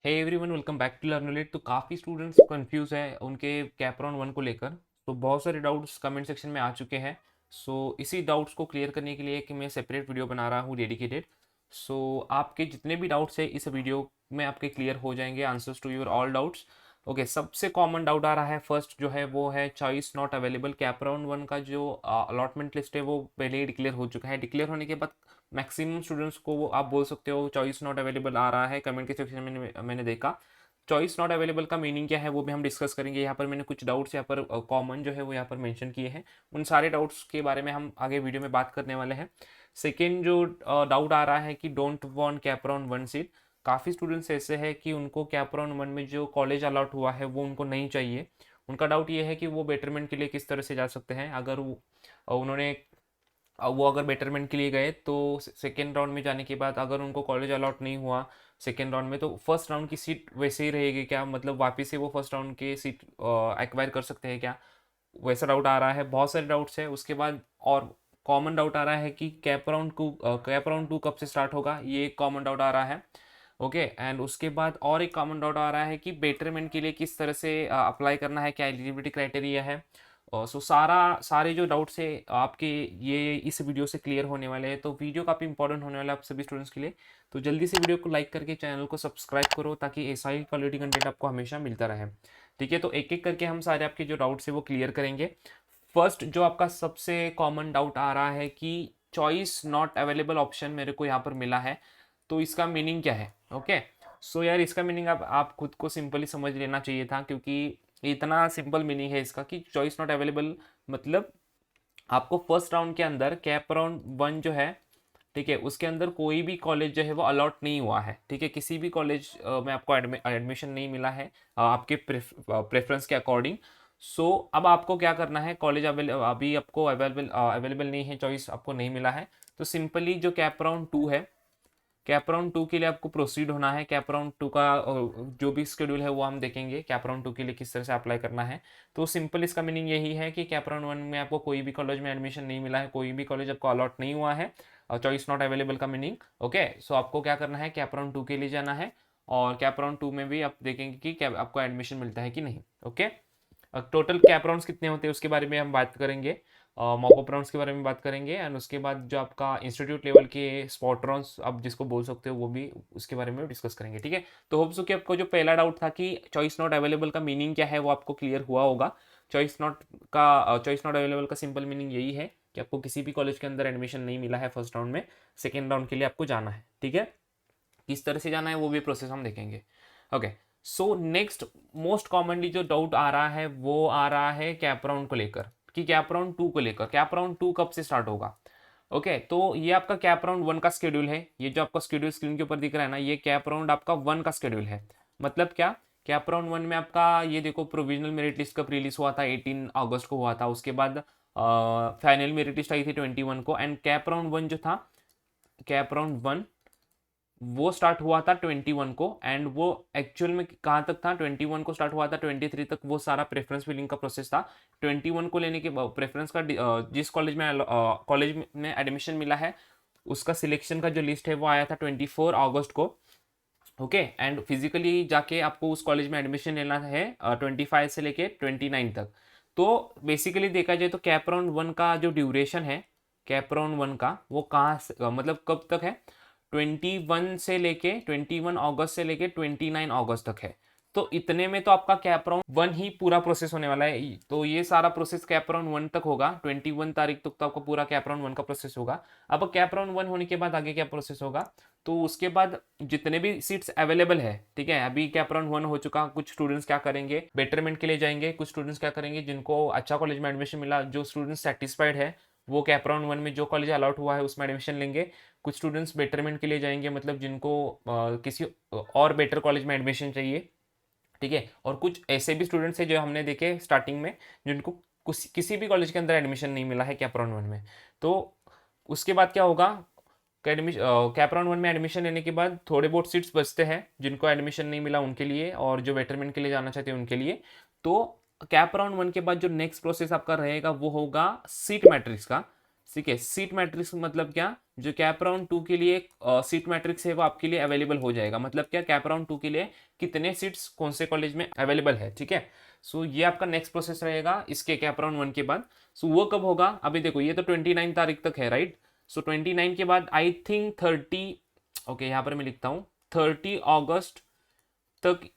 Hey everyone, welcome back to Learnolet. तो काफ़ी students confuse है उनके कैप राउंड वन को लेकर। तो बहुत सारे डाउट्स कमेंट सेक्शन में आ चुके हैं। सो इसी डाउट्स को क्लियर करने के लिए कि मैं सेपरेट वीडियो बना रहा हूँ डेडिकेटेड। सो आपके जितने भी डाउट्स है इस वीडियो में आपके क्लियर हो जाएंगे, answers to your all doubts. Okay, सबसे कॉमन डाउट आ रहा है फर्स्ट जो है वो है choice not available. CAP round one का जो अलॉटमेंट लिस्ट है वो पहले ही डिक्लेयर हो चुका है। डिक्लेयर होने के बाद मैक्सिमम स्टूडेंट्स को वो आप बोल सकते हो चॉइस नॉट अवेलेबल आ रहा है। कमेंट के सेक्शन में मैंने देखा। चॉइस नॉट अवेलेबल का मीनिंग क्या है वो भी हम डिस्कस करेंगे। यहाँ पर मैंने कुछ डाउट्स यहाँ पर कॉमन जो है वो यहाँ पर मेंशन किए हैं। उन सारे डाउट्स के बारे में हम आगे वीडियो में बात करने वाले हैं। सेकेंड जो डाउट आ रहा है कि don't want cap round one seat. काफ़ी स्टूडेंट्स ऐसे हैं कि उनको कैप राउंड वन में जो कॉलेज अलॉट हुआ है वो उनको नहीं चाहिए। उनका डाउट ये है कि वो बेटरमेंट के लिए किस तरह से जा सकते हैं। अगर उन्होंने वो अगर बेटरमेंट के लिए गए तो सेकेंड राउंड में जाने के बाद अगर उनको कॉलेज अलॉट नहीं हुआ सेकेंड राउंड में, तो फर्स्ट राउंड की सीट वैसे ही रहेगी क्या? मतलब वापस से वो फर्स्ट राउंड की सीट एक्वायर कर सकते हैं क्या? वैसा डाउट आ रहा है। बहुत सारे डाउट्स है। उसके बाद और कॉमन डाउट आ रहा है कि कैप राउंड टू कब से स्टार्ट होगा, ये एक कॉमन डाउट आ रहा है। ओके, एंड उसके बाद और एक कॉमन डाउट आ रहा है कि बेटरमेंट के लिए किस तरह से अप्लाई करना है, क्या एलिजिबिलिटी क्राइटेरिया है। सो सारे जो डाउट्स है आपके ये इस वीडियो से क्लियर होने वाले हैं। तो वीडियो काफ़ी इंपॉर्टेंट होने वाला है आप सभी स्टूडेंट्स के लिए। तो जल्दी से वीडियो को लाइक करके चैनल को सब्सक्राइब करो ताकि ऐसा ही क्वालिटी कंटेंट आपको हमेशा मिलता रहे। ठीक है, तो एक एक करके हम सारे आपके जो डाउट्स है वो क्लियर करेंगे। फर्स्ट जो आपका सबसे कॉमन डाउट आ रहा है कि चॉइस नॉट अवेलेबल ऑप्शन मेरे को यहाँ पर मिला है, तो इसका मीनिंग क्या है? ओके, सो यार इसका मीनिंग आप खुद को सिंपली समझ लेना चाहिए था, क्योंकि इतना सिंपल मीनिंग है इसका कि चॉइस नॉट अवेलेबल मतलब आपको फर्स्ट राउंड के अंदर कैप राउंड वन जो है, ठीक है, उसके अंदर कोई भी कॉलेज जो है वो अलॉट नहीं हुआ है। ठीक है, किसी भी कॉलेज में आपको एडमिशन नहीं मिला है आपके प्रेफरेंस के अकॉर्डिंग। सो अब आपको क्या करना है? कॉलेज अभी आपको अवेलेबल नहीं है, चॉइस आपको नहीं मिला है, तो सिंपली जो कैप राउंड टू है, कैप राउंड टू के लिए आपको प्रोसीड होना है। कैप राउंड टू का जो भी शेड्यूल है वो हम देखेंगे कैप राउंड टू के लिए किस तरह से अप्लाई करना है। तो सिंपल इसका मीनिंग यही है कि कैप राउंड वन में आपको कोई भी कॉलेज में एडमिशन नहीं मिला है, कोई भी कॉलेज आपको अलॉट नहीं हुआ है, और चॉइस नॉट अवेलेबल का मीनिंग। ओके, सो आपको क्या करना है? कैप राउंड टू के लिए जाना है, और कैप राउंड टू में भी आप देखेंगे कि क्या आपको एडमिशन मिलता है कि नहीं। ओके, टोटल कैप राउंड्स कितने होते हैं उसके बारे में हम बात करेंगे, मॉकअप राउंड्स के बारे में बात करेंगे, एंड उसके बाद जो आपका इंस्टीट्यूट लेवल के स्पॉट राउंड्स आप जिसको बोल सकते हो वो भी उसके बारे में डिस्कस करेंगे। ठीक है, तो होप सो कि आपको जो पहला डाउट था कि चॉइस नॉट अवेलेबल का मीनिंग क्या है वो आपको क्लियर हुआ होगा। चॉइस नॉट अवेलेबल का सिंपल मीनिंग यही है कि आपको किसी भी कॉलेज के अंदर एडमिशन नहीं मिला है फर्स्ट राउंड में, सेकेंड राउंड के लिए आपको जाना है। ठीक है, किस तरह से जाना है वो भी प्रोसेस हम देखेंगे। Okay, so next most commonly जो डाउट आ रहा है वो आ रहा है कैप राउंड को लेकर, कि कैप राउंड टू को लेकर कैप राउंड टू कब से स्टार्ट होगा। ओके, तो ये आपका कैप राउंड वन का स्केड्यूल है। ये जो आपका स्केड्यूल स्क्रीन के ऊपर दिख रहा है ना, ये कैप राउंड आपका वन का स्केड्यूल है। मतलब क्या? कैप राउंड वन में आपका ये देखो, प्रोविजनल मेरिट लिस्ट कब रिलीज हुआ था? 18 अगस्त को हुआ था। उसके बाद फाइनल मेरिट लिस्ट आई थी 21 को। एंड कैप राउंड वन जो था, कैप राउंड वन वो स्टार्ट हुआ था 21 को, एंड वो एक्चुअल में कहाँ तक था? 21 को स्टार्ट हुआ था, 23 तक वो सारा प्रेफरेंस फिलिंग का प्रोसेस था। 21 को लेने के प्रेफरेंस का जिस कॉलेज में एडमिशन मिला है उसका सिलेक्शन का जो लिस्ट है वो आया था 24 अगस्त को। ओके, एंड फिजिकली जाके आपको उस कॉलेज में एडमिशन लेना है 25 से लेके 29 तक। तो बेसिकली देखा जाए तो कैप राउंड वन का जो ड्यूरेशन है कैप राउंड वन का, वो मतलब कब तक है? 21 अगस्त से लेके 29 अगस्त तक है। तो इतने में तो आपका कैप राउंड वन ही पूरा प्रोसेस होने वाला है। तो ये सारा प्रोसेस कैप राउंड वन तक होगा। 21 तारीख तक तो आपका पूरा कैप राउंड वन का प्रोसेस होगा। अब कैप राउंड वन होने के बाद आगे क्या प्रोसेस होगा? तो उसके बाद जितने भी सीट्स अवेलेबल है, ठीक है, अभी कैप राउंड वन हो चुका, कुछ स्टूडेंट्स क्या करेंगे? बेटरमेंट के लिए जाएंगे। कुछ स्टूडेंट्स क्या करेंगे? जिनको अच्छा कॉलेज में एडमिशन मिला, जो स्टूडेंट सेटिस्फाइड है, वो कैप राउंड वन में जो कॉलेज अलॉट हुआ है उसमें एडमिशन लेंगे। कुछ स्टूडेंट्स बेटरमेंट के लिए जाएंगे, मतलब जिनको किसी और बेटर कॉलेज में एडमिशन चाहिए। ठीक है, और कुछ ऐसे भी स्टूडेंट्स हैं जो हमने देखे स्टार्टिंग में, जिनको किसी भी कॉलेज के अंदर एडमिशन नहीं मिला है कैप राउंड वन में। तो उसके बाद क्या होगा? कैप राउंड वन में एडमिशन लेने के बाद थोड़े बहुत सीट्स बचते हैं जिनको एडमिशन नहीं मिला उनके लिए, और जो बेटरमेंट के लिए जाना चाहते हैं उनके लिए। तो कैप राउंड वन के बाद जो नेक्स्ट प्रोसेस आपका रहेगा वो होगा सीट मैट्रिक्स का। ठीक है। सीट मैट्रिक्स मतलब क्या, जो कैप राउंड 2 के लिए सीट मैट्रिक्स है वो आपके लिए अवेलेबल हो जाएगा। मतलब क्या, कैप राउंड 2 के लिए कितने सीट्स कौन से कॉलेज में अवेलेबल है, ठीक है। सो ये आपका नेक्स्ट प्रोसेस रहेगा इसके कैप राउंड 1 के बाद। सो वो कब होगा, अभी देखो ये तो 29 तारीख तक है, राइट। सो 29 के बाद आई थिंक 30, ओके यहाँ पर मैं लिखता हूँ 30 अगस्त तक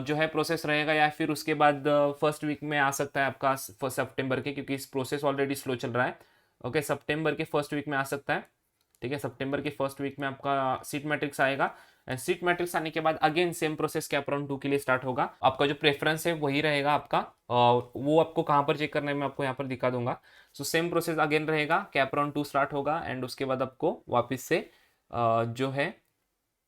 जो है प्रोसेस रहेगा, या फिर उसके बाद फर्स्ट वीक में आ सकता है आपका फर्स्ट सितंबर के, क्योंकि इस प्रोसेस ऑलरेडी स्लो चल रहा है। ओके, सितंबर के फर्स्ट वीक में आ सकता है, ठीक है। सितंबर के फर्स्ट वीक में आपका सीट मैट्रिक्स आएगा, एंड सीट मैट्रिक्स आने के बाद again same process cap round 2 के लिए स्टार्ट होगा। आपका जो प्रेफरेंस है वही रहेगा आपका, वो आपको कहाँ पर चेक करना है मैं आपको यहाँ पर दिखा दूंगा। सो सेम प्रोसेस अगेन रहेगा, कैप राउंड 2 स्टार्ट होगा, एंड उसके बाद आपको वापस से जो है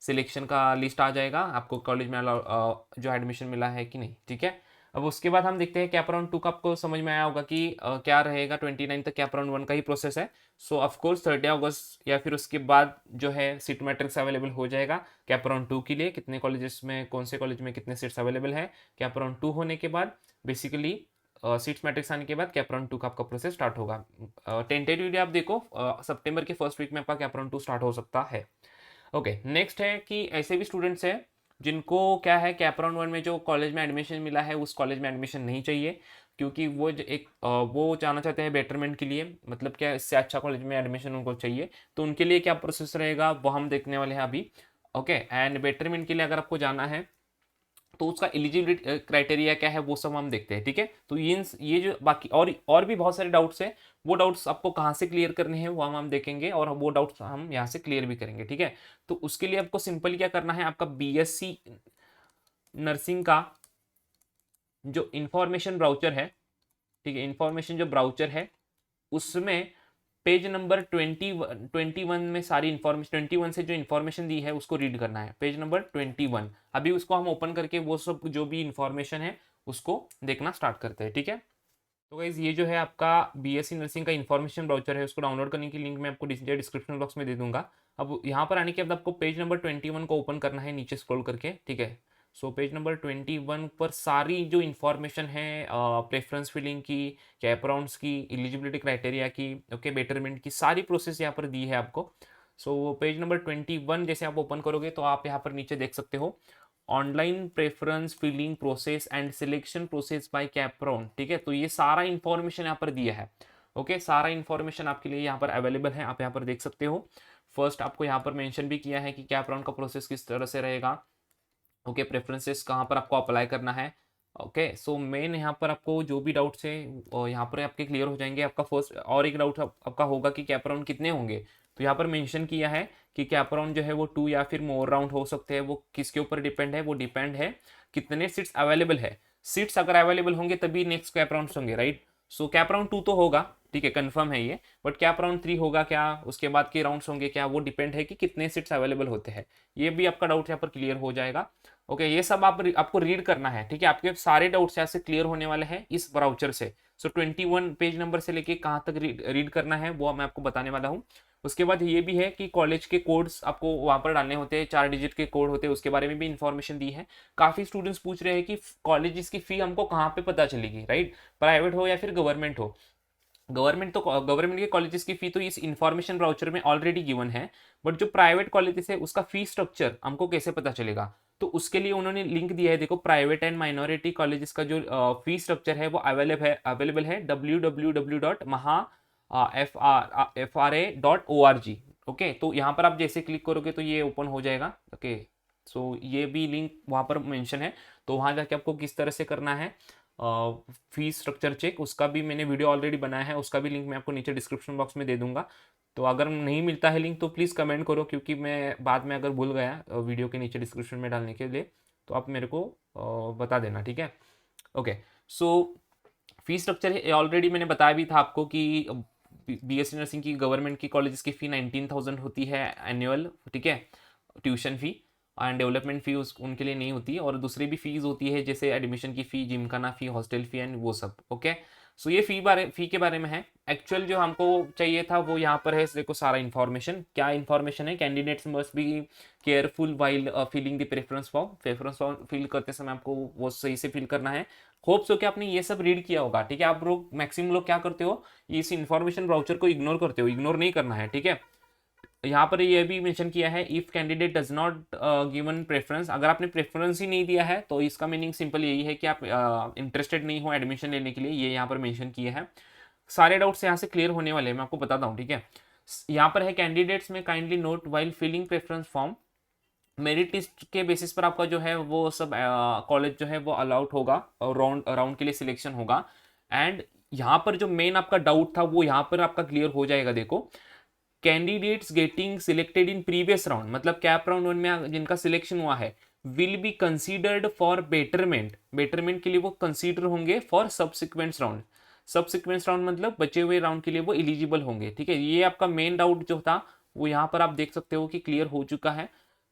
सिलेक्शन का लिस्ट आ जाएगा, आपको कॉलेज में जो एडमिशन मिला है कि नहीं, ठीक है। अब उसके बाद हम देखते हैं कैप राउंड 2 का, आपको समझ में आया होगा कि क्या रहेगा। 29 तक कैप राउंड 1 का ही प्रोसेस है। सो ऑफकोर्स 30 अगस्त या फिर उसके बाद जो है सीट मैट्रिक्स अवेलेबल हो जाएगा कैप राउंड 2 के लिए, कितने कॉलेजेस में, कौन से कॉलेज में कितने सीट्स अवेलेबल है। कैप राउंड 2 होने के बाद बेसिकली सीट्स मैट्रिक्स आने के बाद कैप राउंड 2 का आपका प्रोसेस स्टार्ट होगा। टेंटेटिवली आप देखो सितंबर के फर्स्ट वीक में आपका कैप राउंड 2 स्टार्ट हो सकता है। ओके, नेक्स्ट है कि ऐसे भी स्टूडेंट्स हैं जिनको क्या है, कैप राउंड 1 में जो कॉलेज में एडमिशन मिला है उस कॉलेज में एडमिशन नहीं चाहिए, क्योंकि वो जाना चाहते हैं बेटरमेंट के लिए, मतलब क्या इससे अच्छा कॉलेज में एडमिशन उनको चाहिए। तो उनके लिए क्या प्रोसेस रहेगा वो हम देखने वाले हैं अभी। ओके, एंड बेटरमेंट के लिए अगर आपको जाना है तो उसका एलिजिबिलिटी क्राइटेरिया क्या है वो सब हम देखते हैं, ठीक है। तो ये जो बाकी और भी बहुत सारे डाउट्स हैं, वो डाउट्स आपको कहाँ से क्लियर करने हैं वो हम देखेंगे, और वो डाउट्स हम यहाँ से क्लियर भी करेंगे, ठीक है। तो उसके लिए आपको सिंपल क्या करना है, आपका बीएससी नर्सिंग का जो इंफॉर्मेशन ब्राउचर है, ठीक है, इंफॉर्मेशन जो ब्राउचर है उसमें पेज नंबर 21 में सारी इन्फॉर्मेशन, 21 से जो इन्फॉर्मेशन दी है उसको रीड करना है, पेज नंबर 21। अभी उसको हम ओपन करके वो सब जो भी इन्फॉर्मेशन है उसको देखना स्टार्ट करते हैं, ठीक है। तो गाइज ये जो है आपका बीएससी नर्सिंग का इन्फॉर्मेशन ब्राउचर है, उसको डाउनलोड करने की लिंक मैं आपको डिस्क्रिप्शन बॉक्स में दे दूंगा। अब यहाँ पर आने के बाद आपको पेज नंबर 21 को ओपन करना है नीचे स्क्रॉल करके, ठीक है। सो पेज नंबर 21 पर सारी जो इन्फॉर्मेशन है प्रेफरेंस फिलिंग की, कैप राउंड्स की, एलिजिबिलिटी क्राइटेरिया की, ओके, बेटरमेंट की सारी प्रोसेस यहाँ पर दी है आपको। सो पेज नंबर 21 जैसे आप ओपन करोगे तो आप यहाँ पर नीचे देख सकते हो online preference filling process and selection process by CAP round, ठीक है। तो ये सारा इन्फॉर्मेशन यहाँ पर दिया है, ओके, सारा इन्फॉर्मेशन आपके लिए यहाँ पर अवेलेबल है, आप यहाँ पर देख सकते हो। फर्स्ट आपको यहाँ पर मेंशन भी किया है कि कैप राउंड का प्रोसेस किस तरह से रहेगा, ओके, प्रेफरेंसेस कहाँ पर आपको अप्लाई करना है। ओके, सो मेन यहाँ पर आपको जो भी डाउट्स है यहाँ पर आपके क्लियर हो जाएंगे। आपका फर्स्ट और एक डाउट आपका होगा कि कैप राउंड कितने होंगे, तो यहाँ पर मेंशन किया है कि कैप राउंड जो है वो 2 या फिर मोर राउंड हो सकते हैं। वो किसके ऊपर डिपेंड है, वो डिपेंड है कितने सीट्स अवेलेबल है। सीट्स अगर अवेलेबल होंगे तभी नेक्स्ट कैप राउंड होंगे, राइट। सो कैप राउंड 2 तो होगा, ठीक है, कंफर्म है ये, बट कैप राउंड 3 होगा क्या, उसके बाद के राउंड्स होंगे क्या, वो डिपेंड है कि कितने सीट्स अवेलेबल होते हैं। ये भी आपका डाउट यहाँ पर क्लियर हो जाएगा। ओके, ये सब आपको रीड करना है, ठीक है। आपके सारे डाउट्स यहाँ से क्लियर होने वाले हैं इस ब्राउचर से। सो 21 पेज नंबर से लेके कहाँ तक रीड करना है वो मैं आपको बताने वाला हूँ। उसके बाद ये भी है कि कॉलेज के कोड्स आपको वहाँ पर डालने होते हैं, 4 डिजिट के कोड होते हैं, उसके बारे में भी इंफॉर्मेशन दी है। काफ़ी स्टूडेंट्स पूछ रहे हैं कि कॉलेजेस की फ़ी हमको कहाँ पे पता चलेगी, राइट, प्राइवेट हो या फिर गवर्नमेंट हो। गवर्नमेंट के कॉलेजेस की फ़ी तो इस इंफॉर्मेशन ब्राउचर में ऑलरेडी गिवन है, बट जो प्राइवेट कॉलेजेस है उसका फ़ी स्ट्रक्चर हमको कैसे पता चलेगा, तो उसके लिए उन्होंने लिंक दिया है। देखो, प्राइवेट एंड माइनॉरिटी कॉलेजेस का जो फी स्ट्रक्चर है वो अवेलेबल है www.maha.fra.org। ओके, तो यहाँ पर आप जैसे क्लिक करोगे तो ये ओपन हो जाएगा। ओके, सो ये भी लिंक वहाँ पर मेंशन है, तो वहाँ जाके आपको किस तरह से करना है फीस स्ट्रक्चर चेक, उसका भी मैंने वीडियो ऑलरेडी बनाया है, उसका भी लिंक मैं आपको नीचे डिस्क्रिप्शन बॉक्स में दे दूंगा। तो अगर नहीं मिलता है लिंक तो प्लीज़ कमेंट करो, क्योंकि मैं बाद में अगर भूल गया वीडियो के नीचे डिस्क्रिप्शन में डालने के लिए तो आप मेरे को बता देना, ठीक है। ओके, सो फीस स्ट्रक्चर ऑलरेडी मैंने बताया भी था आपको कि बीएससी नर्सिंग की गवर्नमेंट की कॉलेजेस की फ़ी 19,000 होती है एनुअल, ठीक है, ट्यूशन फ़ी, एंड डेवलपमेंट फ़ी उनके लिए नहीं होती है। और दूसरी भी फीस होती है जैसे एडमिशन की फ़ी, जिमखाना फ़ी, हॉस्टल फ़ी एंड वो सब, ओके। सो ये फी के बारे में है। एक्चुअल जो हमको चाहिए था वो यहाँ पर है, देखो सारा इन्फॉर्मेशन, क्या इन्फॉर्मेशन है, candidates must be careful while filling the preference form fill करते समय आपको वो सही से फिल करना है। होप सो कि आपने ये सब रीड किया होगा, ठीक है। आप लोग मैक्सिमम लोग क्या करते हो, इस इन्फॉर्मेशन ब्राउचर को इग्नोर करते हो, इग्नोर नहीं करना है, ठीक है। यहाँ पर ये भी मेंशन किया है, if candidate does not given preference, अगर आपने प्रेफरेंस ही नहीं दिया है तो इसका मीनिंग सिंपल यही है कि आप इंटरेस्टेड नहीं हो एडमिशन लेने के लिए, ये यहाँ पर मेंशन किया है। सारे डाउट्स यहाँ से क्लियर होने वाले हैं, मैं आपको बताता हूँ, ठीक है। यहाँ पर है कैंडिडेट्स में kindly note while filling preference form, merit list के बेसिस पर आपका जो है वो सब कॉलेज जो है वो अलाउट होगा और राउंड राउंड के लिए सिलेक्शन होगा। एंड यहाँ पर जो मेन आपका डाउट था वो यहाँ पर आपका क्लियर हो जाएगा। देखो, candidates getting selected in previous round, मतलब कैप राउंड 1 में जिनका सिलेक्शन हुआ है, will be considered for betterment, betterment के लिए वो कंसीडर होंगे for subsequent round. Subsequent round मतलब बचे हुए राउंड के लिए वो एलिजिबल होंगे, ठीक है। ये आपका मेन डाउट जो था वो यहाँ पर आप देख सकते हो कि क्लियर हो चुका है,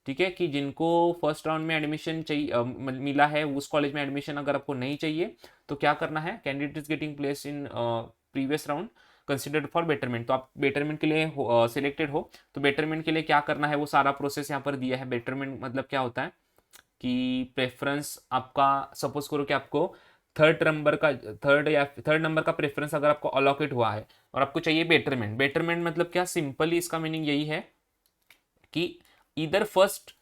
ठीक है। कि जिनको फर्स्ट राउंड में एडमिशन चाहिए मिला है, उस कॉलेज में एडमिशन अगर आपको नहीं चाहिए तो क्या करना है, candidates getting place in previous round considered for betterment, तो आप बेटरमेंट के लिए सिलेक्टेड हो तो बेटरमेंट के लिए क्या करना है वो सारा प्रोसेस यहाँ पर दिया है। बेटरमेंट मतलब क्या होता है कि प्रेफरेंस आपका, सपोज करो कि आपको थर्ड नंबर का प्रेफरेंस अगर आपको अलॉकेट हुआ है और आपको चाहिए बेटरमेंट, बेटरमेंट मतलब क्या, सिंपली इसका मीनिंग यही है कि इधर फर्स्ट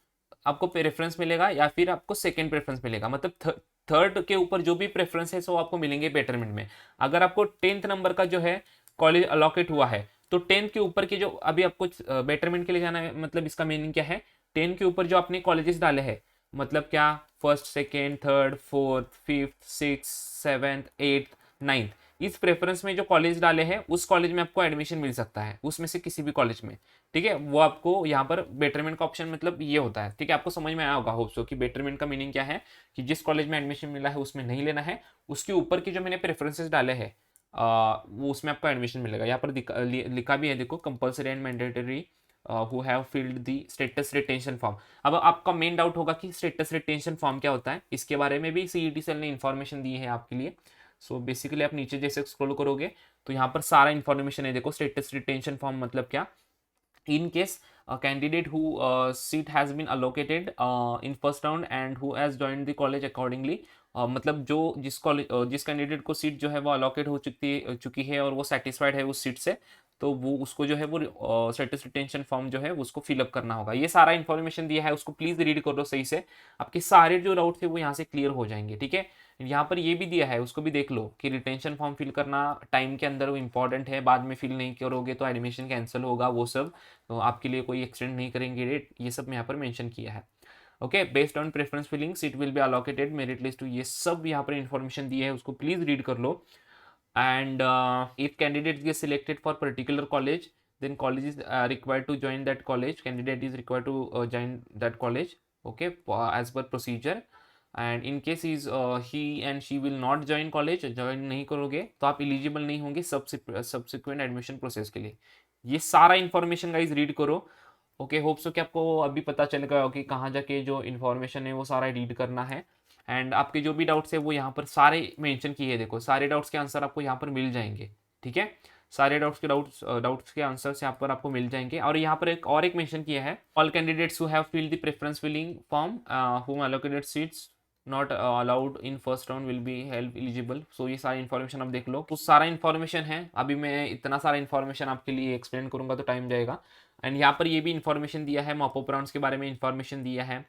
आपको प्रेफरेंस मिलेगा या फिर आपको सेकंड प्रेफरेंस मिलेगा, मतलब थर्ड के ऊपर जो भी प्रेफरेंस है सो आपको मिलेंगे बेटरमेंट में। अगर आपको 10th नंबर का जो है कॉलेज अलॉकेट हुआ है तो 10th के ऊपर के जो अभी आपको बेटरमेंट के लिए जाना है, मतलब इसका मीनिंग क्या है, 10 के ऊपर जो आपने कॉलेजेस डाले हैं, मतलब क्या, first second third fourth fifth six seventh eighth ninth, इस प्रेफरेंस में जो कॉलेज डाले हैं उस कॉलेज में आपको एडमिशन मिल सकता है, उसमें से किसी भी कॉलेज में, ठीक है। वो आपको यहाँ पर बेटरमेंट का ऑप्शन मतलब ये होता है, ठीक है। आपको समझ में आया होगा होप सो कि बेटरमेंट का मीनिंग क्या है, कि जिस कॉलेज में एडमिशन मिला है उसमें नहीं लेना है, उसके ऊपर की जो मैंने प्रेफरेंसेस डाले हैं वो उसमें आपको एडमिशन मिलेगा। यहाँ पर लिखा भी है, देखो, compulsory and mandatory who have filled the status retention form. अब आपका मेन डाउट होगा कि स्टेटस रिटेंशन फॉर्म क्या होता है, इसके बारे में भी सीईटी सेल ने इन्फॉर्मेशन दी है आपके लिए। सो बेसिकली आप नीचे जैसे स्क्रॉल करोगे तो यहाँ पर सारा इन्फॉर्मेशन है। देखो, स्टेटस रिटेंशन फॉर्म मतलब क्या, in case a candidate who seat has been allocated in first round and who has joined the college accordingly, मतलब जो जिस कॉलेज जिस कैंडिडेट को सीट जो है वो अलॉकेट हो चुकी है और वो सेटिस्फाइड है उस सीट से, तो वो उसको जो है वो स्टेटस रिटेंशन फॉर्म जो है उसको फिलअप करना होगा। ये सारा इन्फॉर्मेशन दिया है, उसको प्लीज़ रीड कर लो सही से, आपके सारे जो डाउट थे वो यहाँ से क्लियर हो जाएंगे, ठीक है। यहाँ पर ये भी दिया है, उसको भी देख लो कि रिटेंशन फॉर्म फिल करना टाइम के अंदर वो इंपॉर्टेंट है, बाद में फिल नहीं करोगे तो एडमिशन कैंसिल होगा, वो सब तो आपके लिए कोई एक्सटेंड नहीं करेंगे डेट, ये सब यहाँ पर मेंशन किया है। Okay, based on preference filling seat will be allocated merit list, ये सब यहाँ पर इन्फॉर्मेशन दी है, उसको प्लीज रीड कर लो। And if candidate get selected for particular college, then college is required to join that college, candidate is required to join that college, okay, as per procedure। And in case is he and she will not join college, join नहीं करोगे तो आप eligible नहीं होंगे subsequent admission process के लिए। ये सारा इन्फॉर्मेशन गाइज रीड करो। ओके, होप सो कि आपको अभी पता चल गया हो कि कहाँ जाके जो इन्फॉर्मेशन है वो सारा रीड करना है। एंड आपके जो भी डाउट्स है वो यहाँ पर सारे मेंशन किए हैं, देखो सारे डाउट्स के आंसर आपको यहाँ पर मिल जाएंगे, ठीक है। सारे डाउट्स के आंसर्स यहाँ पर आपको मिल जाएंगे। और यहाँ पर एक मेंशन किया है, all candidates who have filled the preference filling form who allocated seats not allowed in first round will be help eligible. So ये सारी इन्फॉर्मेशन आप देख लो, तो सारा इन्फॉर्मेशन है। अभी मैं इतना सारा इन्फॉर्मेशन आपके लिए एक्सप्लेन करूंगा तो टाइम जाएगा। एंड यहाँ पर ये भी इन्फॉर्मेशन दिया है, मॉप अप राउंड्स के बारे में इन्फॉर्मेशन दिया है।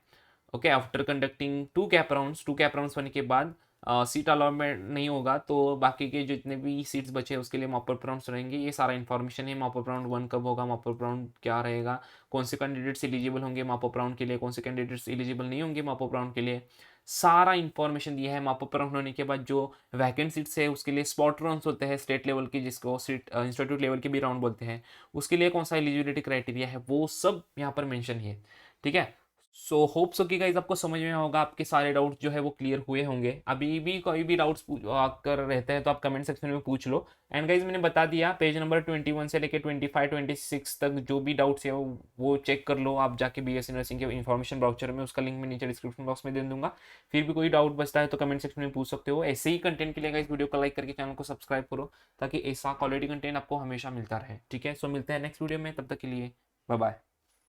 Okay, after conducting two CAP rounds होने के बाद सीट अलॉटमेंट नहीं होगा तो बाकी के जितने भी सीट्स बचे उसके लिए मॉप अप राउंड्स रहेंगे। ये सारा इन्फॉर्मेशन है, मॉप अप राउंड 1 कब होगा, मॉप अप राउंड क्या रहेगा, कौन से कैंडिडेट्स एलिजिबल होंगे मॉप अप राउंड के लिए, कौन से कैंडिडेट्स एलिजिबल नहीं होंगे मॉप अप राउंड के लिए, सारा इन्फॉर्मेशन दिया है। मॉप अप राउंड होने के बाद जो वैकेंट सीट्स है उसके लिए स्पॉट राउंड्स होते हैं स्टेट लेवल की, जिसको सीट इंस्टीट्यूट लेवल के भी राउंड बोलते हैं, उसके लिए कौन सा एलिजिबिलिटी क्राइटेरिया है वो सब यहाँ पर मेंशन है, ठीक है। सो होप सो कि गाइस आपको समझ में होगा, आपके सारे डाउट जो है वो क्लियर हुए होंगे। अभी भी कोई भी डाउट्स अगर रहते हैं तो आप कमेंट सेक्शन में पूछ लो। एंड गाइस मैंने बता दिया, पेज नंबर 21 से लेके 25 26 तक जो भी डाउट्स है वो चेक कर लो आप जाके बीएससी नर्सिंग के इन्फॉर्मेशन ब्राउचर में। उसका लिंक मैं नीचे डिस्क्रिप्शन बॉक्स में दे दूंगा। फिर भी कोई डाउट बचता है तो कमेंट सेक्शन में पूछ सकते हो। ऐसे ही कंटेंट के लिए गाइस वीडियो को लाइक करके चैनल को सब्सक्राइब करो, ताकि ऐसा क्वालिटी कंटेंट आपको हमेशा मिलता रहे। ठीक है, सो मिलते हैं नेक्स्ट वीडियो में, तब तक के लिए बाय बाय।